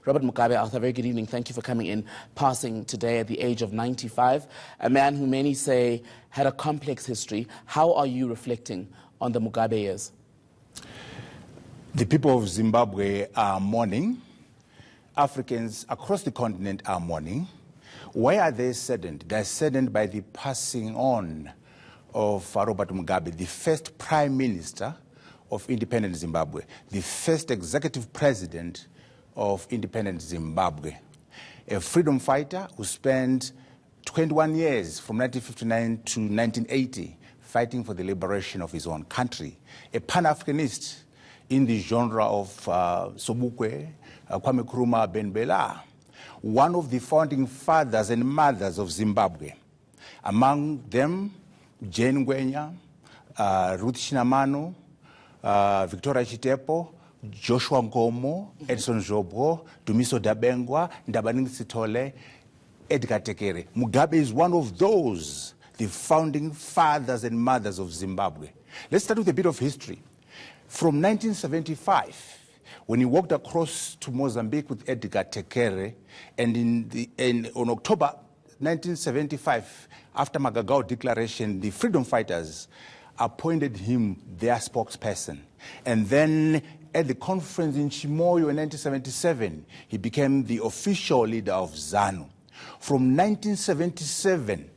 Robert Mugabe, Arthur, very good evening. Thank you for coming in, passing today at the age of 95. A man who many say had a complex history. How are you reflecting on the Mugabe years? The people of Zimbabwe are mourning. Africans across the continent are mourning. Why are they saddened? They're saddened by the passing on of Robert Mugabe, the first prime minister of independent Zimbabwe, the first executive president of independent Zimbabwe, a freedom fighter who spent 21 years from 1959 to 1980 fighting for the liberation of his own country, a Pan-Africanist in the genre of Sobukwe, Kwame Nkrumah, Ben Bella, one of the founding fathers and mothers of Zimbabwe. Among them, Jane Ngwenya, Ruth Shinamano, Victoria Chitepo, Joshua Ngomo, Edson Jobbo, Dumiso Dabengwa, Ndabaningi Sithole, Edgar Tekere. Mugabe is one of those, the founding fathers and mothers of Zimbabwe. Let's start with a bit of history. From 1975, when he walked across to Mozambique with Edgar Tekere, and on October 1975, after Magagao Declaration, the freedom fighters appointed him their spokesperson. And then at the conference in Chimoyo in 1977, he became the official leader of ZANU. From 1977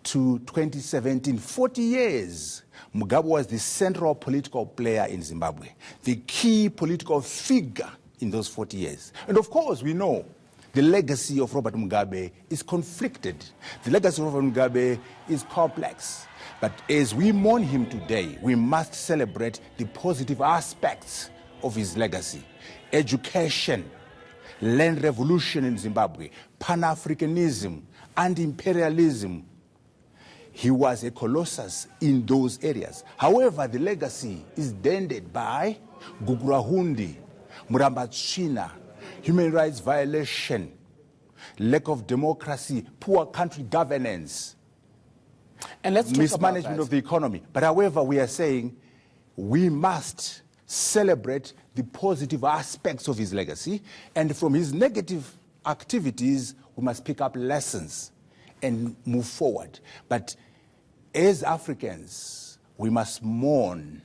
to 2017, 40 years, Mugabe was the central political player in Zimbabwe, the key political figure in those 40 years. And of course, we know the legacy of Robert Mugabe is conflicted. The legacy of Robert Mugabe is complex. But as we mourn him today, we must celebrate the positive aspects of his legacy. Education, land revolution in Zimbabwe, Pan-Africanism, anti-imperialism. He was a colossus in those areas. However, the legacy is dented by Gugurahundi, Murambatsvina, human rights violation, lack of democracy, poor country governance, and let's talk mismanagement of the economy. But however, we are saying we must celebrate the positive aspects of his legacy, and from his negative activities, we must pick up lessons and move forward. But as Africans, we must mourn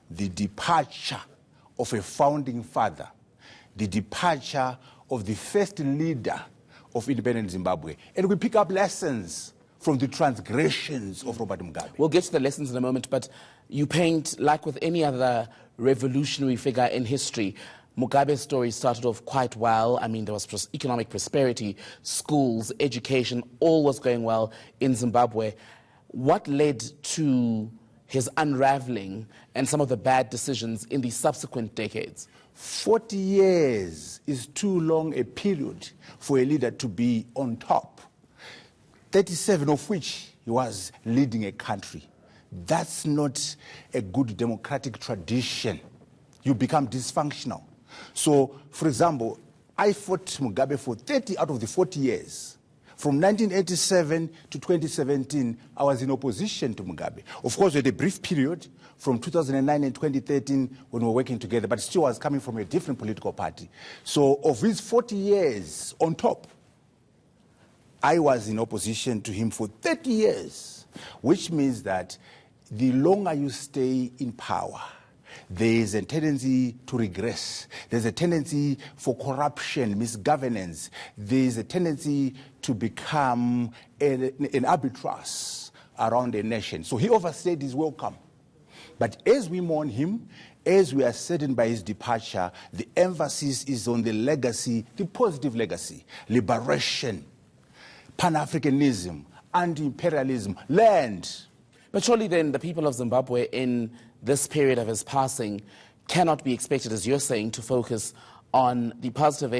the departure of a founding father, the departure of the first leader of independent Zimbabwe. And we pick up lessons from the transgressions of Robert Mugabe. We'll get to the lessons in a moment, but you paint, like with any other revolutionary figure in history, Mugabe's story started off quite well. I mean, there was economic prosperity, schools, education, all was going well in Zimbabwe. What led to his unraveling and some of the bad decisions in the subsequent decades? 40 years is too long a period for a leader to be on top, 37 of which he was leading a country. That's not a good democratic tradition. You become dysfunctional. So, for example, I fought Mugabe for 30 out of the 40 years. From 1987 to 2017, I was in opposition to Mugabe. Of course, we had a brief period from 2009 and 2013 when we were working together, but still I was coming from a different political party. So of his 40 years on top, I was in opposition to him for 30 years, which means that the longer you stay in power, there is a tendency to regress. There's a tendency for corruption, misgovernance. There's a tendency to become an albatross around a nation. So he overstayed his welcome. But as we mourn him, as we are saddened by his departure, the emphasis is on the legacy, the positive legacy, liberation, Pan-Africanism, anti-imperialism, land. But surely then the people of Zimbabwe in this period of his passing cannot be expected, as you're saying, to focus on the positive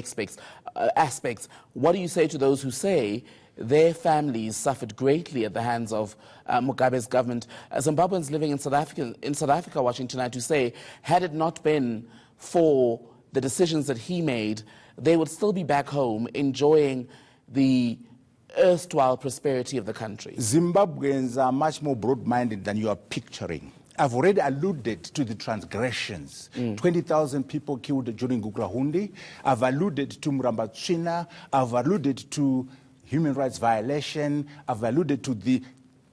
aspects. What do you say to those who say their families suffered greatly at the hands of Mugabe's government? Zimbabweans living in South Africa watching tonight who say, had it not been for the decisions that he made, they would still be back home enjoying the erstwhile prosperity of the country. Zimbabweans are much more broad-minded than you are picturing. I've already alluded to the transgressions. 20,000 people killed during Gukrahundi. I've alluded to Murambatsvina. I've alluded to human rights violation. I've alluded to the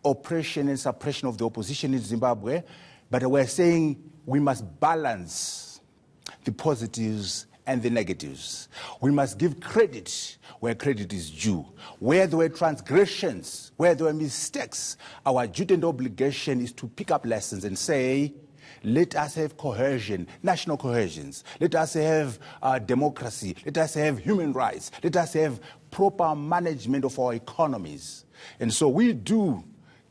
oppression and suppression of the opposition in Zimbabwe. But we're saying we must balance the positives and the negatives. We must give credit where credit is due. Where there were transgressions, where there were mistakes, our duty and obligation is to pick up lessons and say, let us have cohesion, national cohesions. Let us have democracy. Let us have human rights. Let us have proper management of our economies. And so we do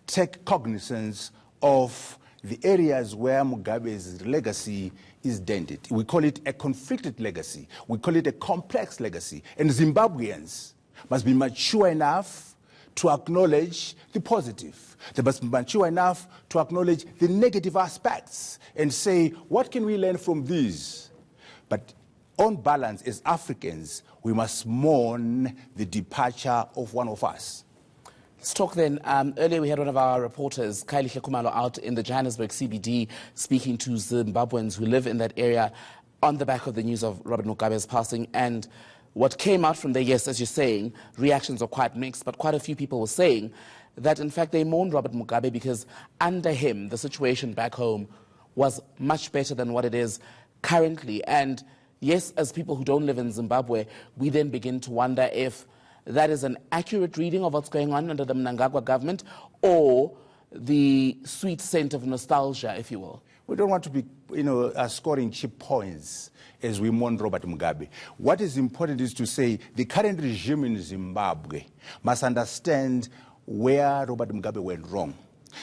take cognizance of the areas where Mugabe's legacy is dented. We call it a conflicted legacy. We call it a complex legacy. And Zimbabweans must be mature enough to acknowledge the positive. They must be mature enough to acknowledge the negative aspects and say, what can we learn from these? But on balance, as Africans, we must mourn the departure of one of us. Let's talk then. Earlier we had one of our reporters, Kylie Kumalo, out in the Johannesburg CBD speaking to Zimbabweans who live in that area on the back of the news of Robert Mugabe's passing. And what came out from there, yes, as you're saying, reactions are quite mixed, but quite a few people were saying that, in fact, they mourned Robert Mugabe because under him, the situation back home was much better than what it is currently. And yes, as people who don't live in Zimbabwe, we then begin to wonder if that is an accurate reading of what's going on under the Mnangagwa government, or the sweet scent of nostalgia, if you will. We don't want to be, scoring cheap points as we mourn Robert Mugabe. What is important is to say the current regime in Zimbabwe must understand where Robert Mugabe went wrong.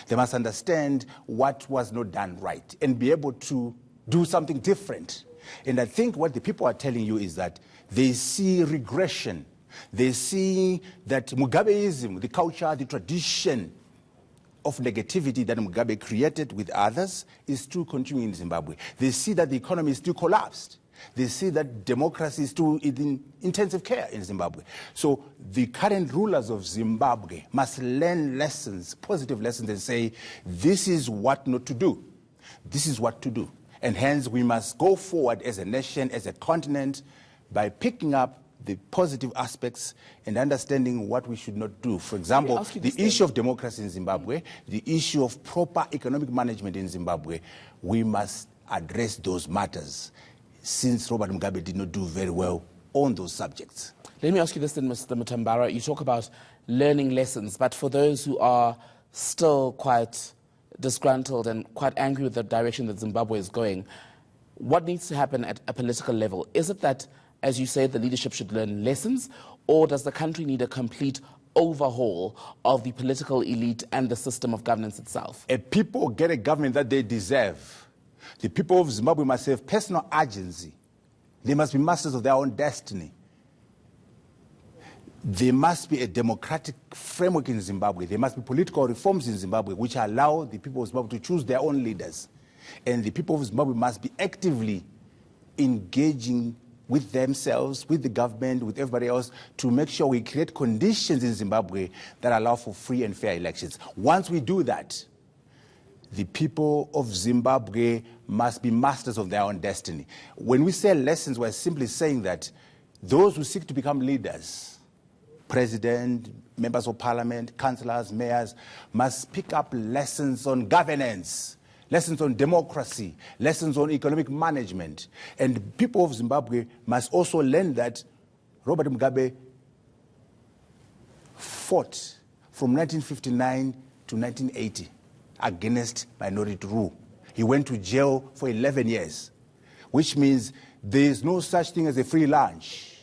They must understand what was not done right and be able to do something different. And I think what the people are telling you is that they see regression. They see that Mugabeism, the culture, the tradition of negativity that Mugabe created with others is still continuing in Zimbabwe. They see that the economy is still collapsed. They see that democracy is still in intensive care in Zimbabwe. So the current rulers of Zimbabwe must learn lessons, positive lessons, and say, this is what not to do. This is what to do. And hence we must go forward as a nation, as a continent, by picking up the positive aspects and understanding what we should not do. For example, the issue of democracy in Zimbabwe, the issue of proper economic management in Zimbabwe, we must address those matters, since Robert Mugabe did not do very well on those subjects. Let me ask you this then, Mr. Mutambara. You talk about learning lessons, but for those who are still quite disgruntled and quite angry with the direction that Zimbabwe is going, what needs to happen at a political level? Is it that, as you say, the leadership should learn lessons, or does the country need a complete overhaul of the political elite and the system of governance itself? If people get a government that they deserve, the people of Zimbabwe must have personal agency. They must be masters of their own destiny. There must be a democratic framework in Zimbabwe. There must be political reforms in Zimbabwe which allow the people of Zimbabwe to choose their own leaders. And the people of Zimbabwe must be actively engaging with themselves, with the government, with everybody else, to make sure we create conditions in Zimbabwe that allow for free and fair elections. Once we do that, the people of Zimbabwe must be masters of their own destiny. When we say lessons, we're simply saying that those who seek to become leaders, president, members of parliament, councillors, mayors, must pick up lessons on governance, lessons on democracy, lessons on economic management. And people of Zimbabwe must also learn that Robert Mugabe fought from 1959 to 1980 against minority rule. He went to jail for 11 years, which means there is no such thing as a free lunch.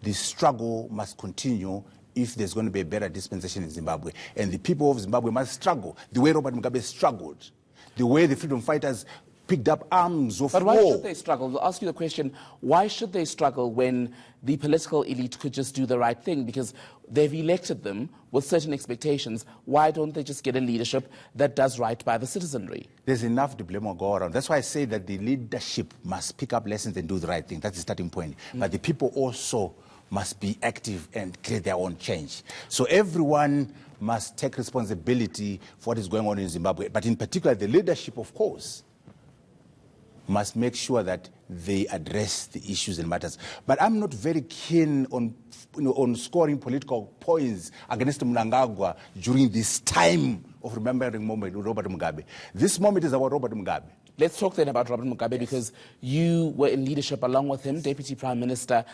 The struggle must continue if there's going to be a better dispensation in Zimbabwe. And the people of Zimbabwe must struggle the way Robert Mugabe struggled, the way the freedom fighters picked up arms of war. But why should they struggle? I'll ask you the question, why should they struggle when the political elite could just do the right thing? Because they've elected them with certain expectations. Why don't they just get a leadership that does right by the citizenry? There's enough diploma go around. That's why I say that the leadership must pick up lessons and do the right thing. That's the starting point. But the people also must be active and create their own change. So everyone must take responsibility for what is going on in Zimbabwe, but in particular the leadership, of course, must make sure that they address the issues and matters. But I'm not very keen on, on scoring political points against Mnangagwa during this time of remembering moment with Robert Mugabe. This moment is about Robert Mugabe. Let's talk then about Robert Mugabe, because you were in leadership along with him, Deputy Prime Minister,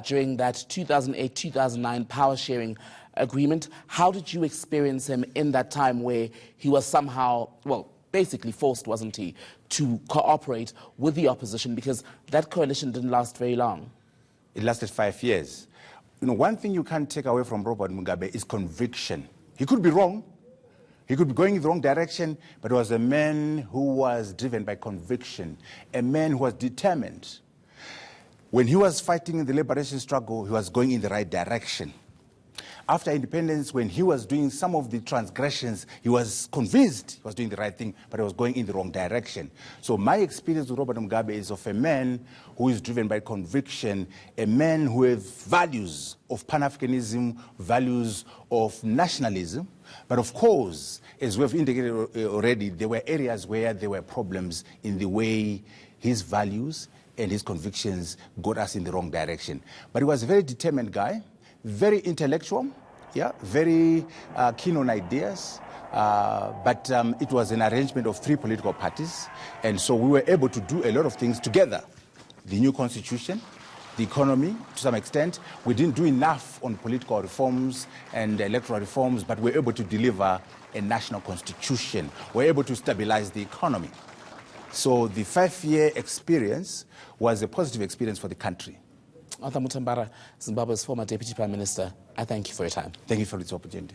during that 2008-2009 power-sharing agreement. How did you experience him in that time where he was somehow, well, basically forced, wasn't he, to cooperate with the opposition, because that coalition didn't last very long? It lasted 5 years. One thing you can't take away from Robert Mugabe is conviction. He could be wrong. He could be going in the wrong direction, but he was a man who was driven by conviction, a man who was determined. When he was fighting in the liberation struggle, he was going in the right direction. After independence, when he was doing some of the transgressions, he was convinced he was doing the right thing, but he was going in the wrong direction. So my experience with Robert Mugabe is of a man who is driven by conviction, a man who has values of Pan-Africanism, values of nationalism. But of course, as we've indicated already, there were areas where there were problems in the way his values and his convictions got us in the wrong direction. But he was a very determined guy, very intellectual, yeah, very keen on ideas, but it was an arrangement of 3 political parties, and so we were able to do a lot of things together. The new constitution, the economy, to some extent. We didn't do enough on political reforms and electoral reforms, but we were able to deliver a national constitution. We were able to stabilize the economy. So the 5-year experience was a positive experience for the country. Arthur Mutambara, Zimbabwe's former Deputy Prime Minister, I thank you for your time. Thank you for this opportunity.